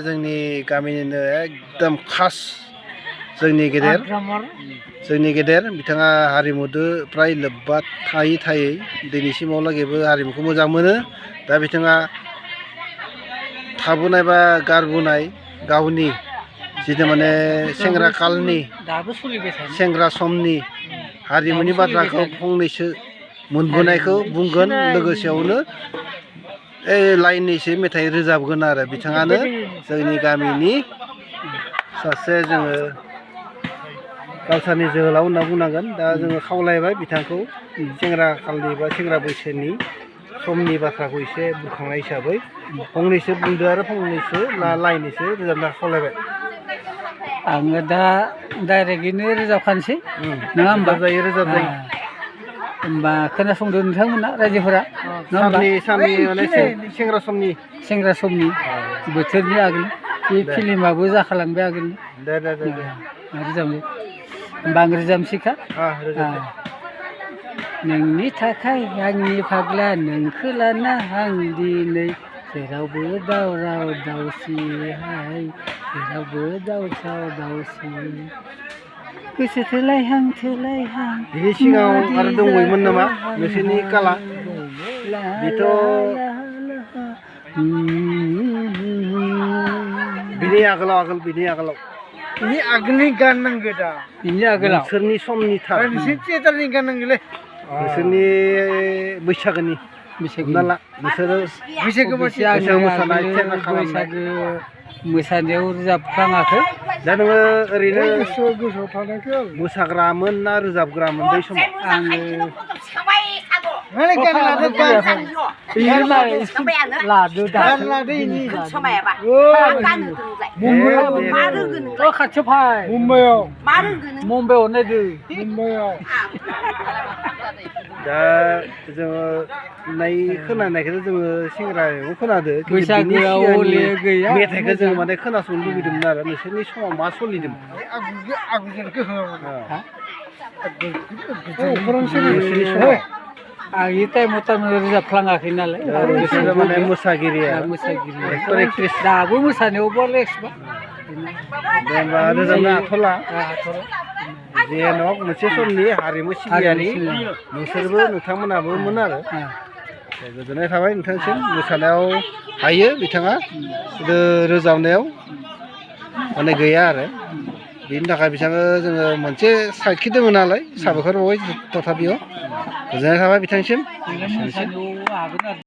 जोंनि गामिनिनो एकदम खास जोंनि गेदेर बिथाङा हारिमुदो फ्राय लोब्बा थायै दिनैसिमावलागैबो हारिमुखौ मोजां मोनो। दा बिथाङा थाबोनाय बा गारबोनाय गावनि जितु माने सेंग्रा कालनि सेंग्रा समनि हारिमुनि बाथ्राखौ फंनैसो मोनबोनायखौ बुंगोन लोगोसेयावनो लाइननैसो मेथाइ रोजाबगोन आरो बिथाङानो जोंनि गामिनि सासे जोङो कालसारनि जोहोलाव होनना बुंनांगोन। दा जोङो खावलायबाय बिथांखौ सेंग्रा कालनि बा सेंग्रा बैसोनि समनि बाथ्राखौ एसे बुरखांनाय हिसाबै फंनैसो बुंदो आरो फंनैसो लाइनैसो रोजाबना खावलायबाय। आङो दा डाइरेक्टयैनो रोजाबखानोसै नङा होमबा? रोजाब जायो होमबा खोनासंदो नोंथांमोना रायजोफोरा सेंग्रा समनि बोथोरनि आगोल बे फिल्माबो जाखालांबाय आगोल रोजाबनो होमबा आं रोजाबनोसैखा। नोंनि थाखाय आंनि फाग्ला नोंखौ लाना आं दिनै जेरावबो दावराव दावसिहाय जेरावबो दावराव दावसि गोसो थोलायहां बिनि सिगाङाव आरो दंबायोमोन नामा नोंसोरनि काला? बेथ' बिनि आगोलनि गान नांगौ दा बिनि आगोलाव नोंसोरनि समनि थार नोंसोरनि थियेटारनि गान नांगौलै नोंसोरनि बैसागोनि ला नोंसोरो बैसागो मोसानायाव रोजाबफ्लाङाखै। दा नोङो ओरैनो गोसोआव थानायखौ मोसाग्रामोन ना रोजाबग्रामोन बै समाव? आङो मुम्बाइआव नायदो दा जोङो खोनानायखौ जोङो सेंग्रायाव खोनादो मेथाइखौ जोङो माने खोनासंनो लुबैदोंमोन आरो नोंसोरनि समाव मा सोलिदोंमोन? आं बे टाइमाव थारमाने रोजाबफ्लाङाखै नालाय बिसोरो माने मोसागिरि दाबो मोसानायाव बालाय होनबा रोजाबनो हाथ'ला जेन' मोनसे समनि हारिमु सिबियारि नोंसोरबो नोंथांमोनाबोमोन आरो गोजोननाय थाबाय नोंथांसिम। मोसानायाव हायो बिथाङा रोजाबनायाव माने गैया आरो बेनि थाखाय बिथाङा जोङो मोनसे साइडखि दङ नालाय साबायखर बावबाय तथापिय गोजोननाय थाबाय बिथांसिम।